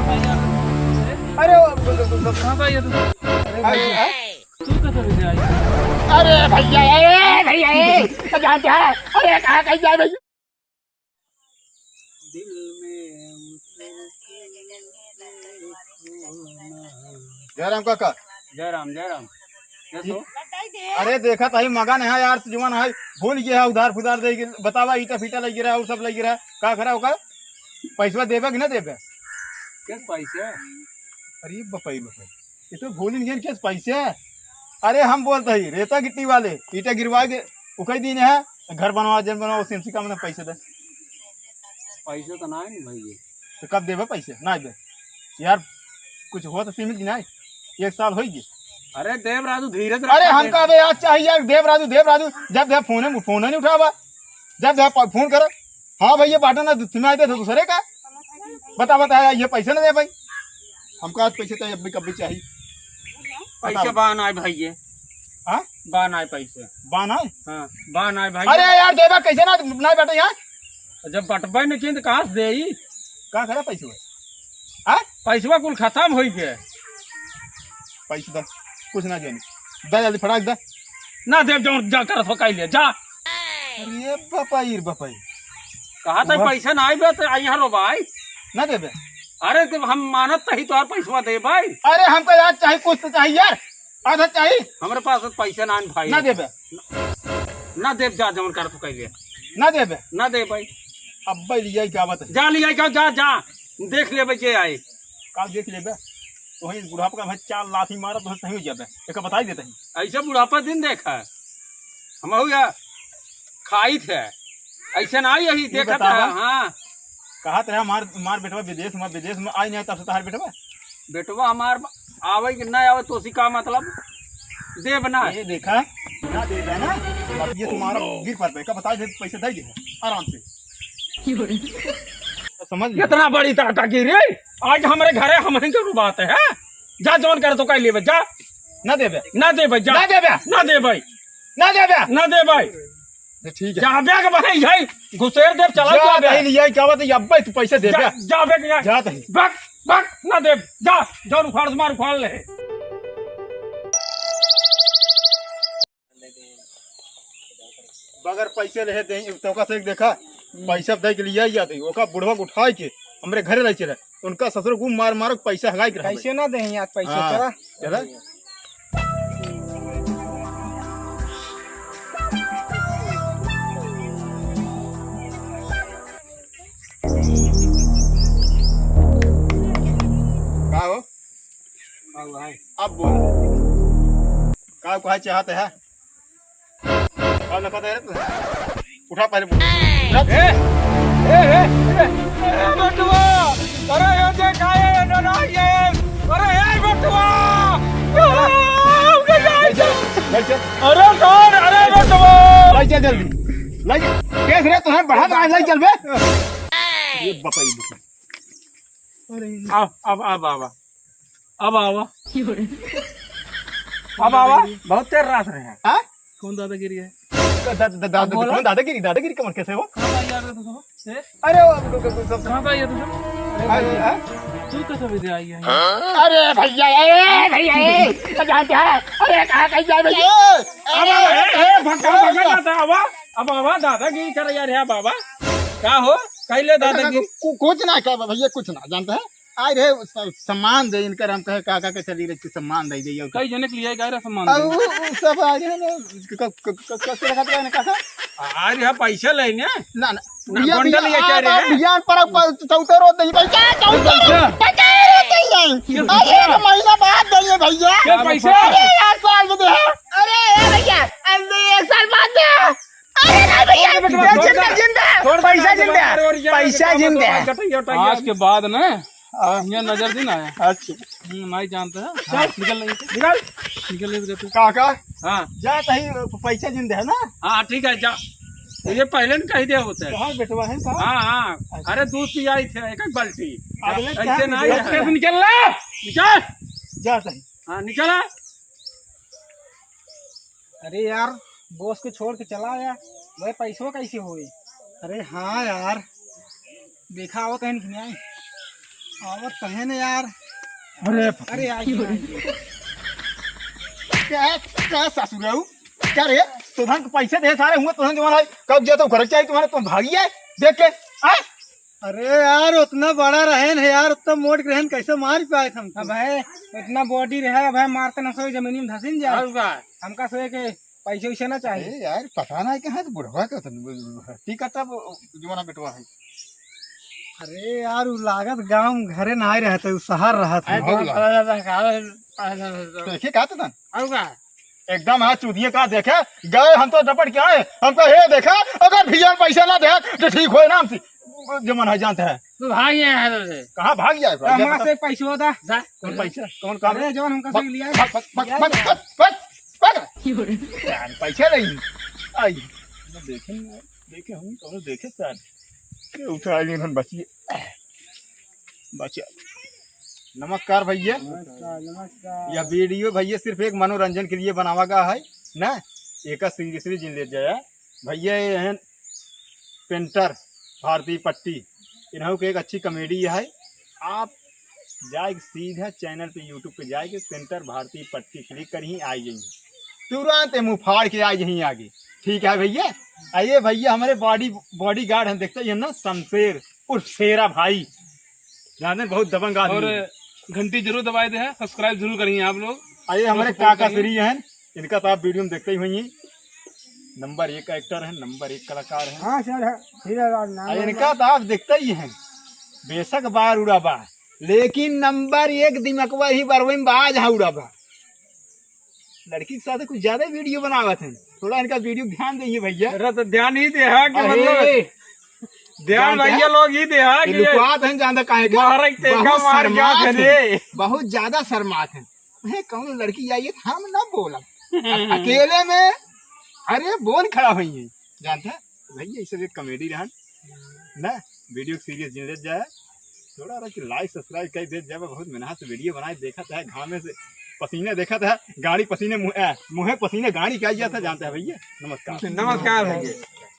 अरे कहाँ पे आया तू? तू कैसे विजय आई? अरे भैया जानते हैं। अरे कहाँ कहीं जाए भैया। दिल में जयराम काका। जयराम जयराम जैसो अरे देखा तो मगन है यार जुआन है भूल गया है उधार फुधार दे बतावा ईटा फीटा लग रहा है और सब लग रहा है का खरा होगा पैसा देवे कि ना देवे। किस पैसे? अरे बपाई ये तो भूल नहीं गए किस पैसे। अरे हम बोलते ही रेता गिट्टी वाले ईटा गिरवा के उकई दिन है घर बनवा जन बनवा सिमसी का मतलब पैसे दे। पैसे तो ना है नहीं भाई। तो कब देवे पैसे ना दे यार कुछ हो तो सीमित नहीं एक साल होगी। अरे देव राजू धीरज अरे हम का यार चाहिए यार देव राजू जब देव फोन नहीं उठावा जब देव फोन करो हाँ भैया बाटा ना तुम्हें आए थे दूसरे का बता ये पैसे ना दे भाई हमको आज पैसे चाहिए अभी कभी चाहिए पैसे बान आए भाई ये हाँ बान आए पैसे बान आए हाँ बान आए भाई। अरे यार देवा कैसे ना बैठे यहाँ जब बटबे में चिंत कहाँ से दे कहाँ करे पैसे पैसवा कुल खत्म हो गए। पैसे दा कुछ ना जानी दा जल्दी फटाक दा ना देव जो जा कर तो ले जा। अरे बपाई कहा था पैसा ना आए तो आई रो भाई ना देवे। अरे तो हम मानत ही तो पैसा दे भाई। अरे हमको यार चाहिए कुछ तो चाहिए यार आधा चाहिए हमारे पास तो पैसा ना भाई ना देवे ना देव जा जमन कर तो ले ना देवे ना दे भाई। अब भाई लिया क्या बात है जा लिया क्या जा जा देख ले बच्चे आए काल देख लेबे तो वही बुढ़ापा का भाई 4 लाठी मारा तो सही हो जाबे एक बता ही देते हैं ऐसे बुढ़ापा दिन देखा हम हो गया खाई थे ऐसे ना यही देखा था। हाँ कहा था मार बेटवा विदेश में आई नहीं तब से तार बेटवा हमार आवे कि ना आवे तो उसी का मतलब देव ना ये देखा ना दे दे ना अब ये तुम्हारा गिर पर पे का बता दे पैसे दे दे आराम से समझ कितना बड़ी टाटा गिरी आज हमारे घरे हमारे जो बात है जा जोन कर तो कह ले जा ना देबे ना दे भाई जा ना देबे ना दे भाई ना देबे ना दे भाई ठीक है जा बेग भाई यही घुसेर देव चला जा बे लिया क्या बात है अब तू पैसे दे दे जा बेग जा तही बक बक ना दे जा जोन उखाड़ मार उखाड़ ले बगैर पैसे रहे दे तो का से देखा पैसा दे के लिए या दे ओका बुढ़वा को उठाए के हमरे घरे रह चले उनका ससुर को मार पैसा हगाई के पैसे ना दे यार पैसे चला चला का हो अब बोल का को चाहते है कौन लगा दे रे उठा पहले बटुआ अरे ये देखाए ना ये अरे ये बटुआ अरे कौन अरे बटुआ लाई चल जल्दी लाई केस रे तुम्हें बढ़ा दे लाई चल बे ये बपाई अरे अब आवा बहुत तेज रात रहे हैं। हां कौन दादागिरी है दादागिरी कमर कैसे हो अरे सब कहाँ पे आई है तू कैसे विजय आई है? अरे भैया जानते हैं अरे कहाँ कहीं जाए भैया अब बाबा दादागिरी कर यार है बाबा क्या हो कहले दादागिरी कुछ ना क्या भैया कुछ ना जानते हैं आए रहे सम्मान दे इनकर हम कहे काका के चली रही सम्मान दे दिए कई जने के लिए कह रहे सम्मान सब आ गए ना काका आ रहा पैसे लेने ना ना बंडल ये कह रहे हैं बियान पर चौथे रोज नहीं पैसा अरे महीना बाद देंगे भैया क्या पैसे अरे यार साल में दे अरे भैया एक साल बाद दे अरे भैया पैसा जिंदा आज के बाद ना ये नजर दिन आया। अच्छा नहीं जानते हैं निकल काका हाँ जा सही पैसा जिंदा है ना हाँ ठीक है जा ये पहले न कह दिया होता है हाँ बेटवा है हाँ हाँ अरे दूध पी आई थे एक बाल्टी अगले ऐसे ना निकल जा सही हाँ निकला अरे यार बॉस को छोड़ के चला यार वह पैसों कैसे हुए अरे हाँ यार देखा हो कहीं नहीं आई आवत कहे न यार। अरे अरे यार क्या सासू रहू क्या रे तुमन पैसे दे सारे हुए तुमन जमाना कब जाता घर चाहिए तुम्हारे तुम भागी है देख के आए अरे यार उतना बड़ा रहे न यार, उतना मोट रहन कैसे मार पाए हम। अब है इतना बॉडी रहे, अब है मारते न सोए जमीन में धसिन जाए। और का हमका सोए के पैसे वैसे ना चाहिए। अरे यार पता ना कहाँ तो बुढ़वा का ठीक है तब जमाना बेटवा है। अरे यार उ लागत गांव घरे ना आए रहते, उ शहर रहते। देखे कहा था और का एकदम है चूतिए का देखे गए हम तो डपट के आए हमको हे देखा अगर भैया पैसा ना दे तो ठीक हो नाम से जमाना जानता है तू भाग गया है कहाँ भाग जाए हमारा से पैसे होता कौन पैसा कौन काम अरे जवान हमका से लिया पैसा नहीं आई देखे देखे हम कौन देखे सर उठा बचिए बचिए। नमस्कार भैया। नमस्कार। यह वीडियो भैया सिर्फ एक मनोरंजन के लिए बनावा गया है ना, एक सीरियसली जिन ले जाया भैया ये हैं पेंटर भारतीय पट्टी इन्हों की एक अच्छी कॉमेडी है। आप जाए सीधा चैनल पे यूट्यूब पे जाए पेंटर भारतीय पट्टी क्लिक कर ही आई जाइए तुरंत मुँह फाड़ के आई यहीं आगे। ठीक है भैया आइए भैया हमारे बॉडी गार्ड हम देखते हैं ना शमशेर उर्फ शेरा भाई जानते बहुत दबंग आदमी और घंटी जरूर दबाए दे है, सब्सक्राइब जरूर करिए आप लोग। आइए हमारे काका श्री हैं इनका तो आप वीडियो में देखते ही हुई नंबर 1 एक्टर है, नंबर 1 कलाकार है। हाँ सर इनका तो आप देखते ही हैं बेशक बार उड़ाबा लेकिन नंबर 1 दिमकवा ही बरवे में बाज है उड़ाबा। लड़की के साथ कुछ ज्यादा वीडियो बनावत हैं, थोड़ा इनका वीडियो ध्यान दीजिए भैया। अरे तो ध्यान ही दे है कि मतलब अरे, ध्यान जानते भैया हैं? लोग ही दे है ये कि लुकवात हैं जानता काहे का महाराज तेका बहुत मार गया शर्मात रे हैं, बहुत ज्यादा शर्मात हैं। है कौन लड़की आई है हम ना बोला अकेले में अरे बोल खड़ा हुई है जानते हैं भैया इसे एक कॉमेडी रहन ना वीडियो सीरियस जिन ले जाए थोड़ा रहा लाइक सब्सक्राइब कर दे जाए बहुत मेहनत से वीडियो बनाए देखा था घामे से पसीने देखा था गाड़ी पसीने मुँह पसीने गाड़ी क्या था जानते हैं भैया। नमस्कार नमस्कार भैया।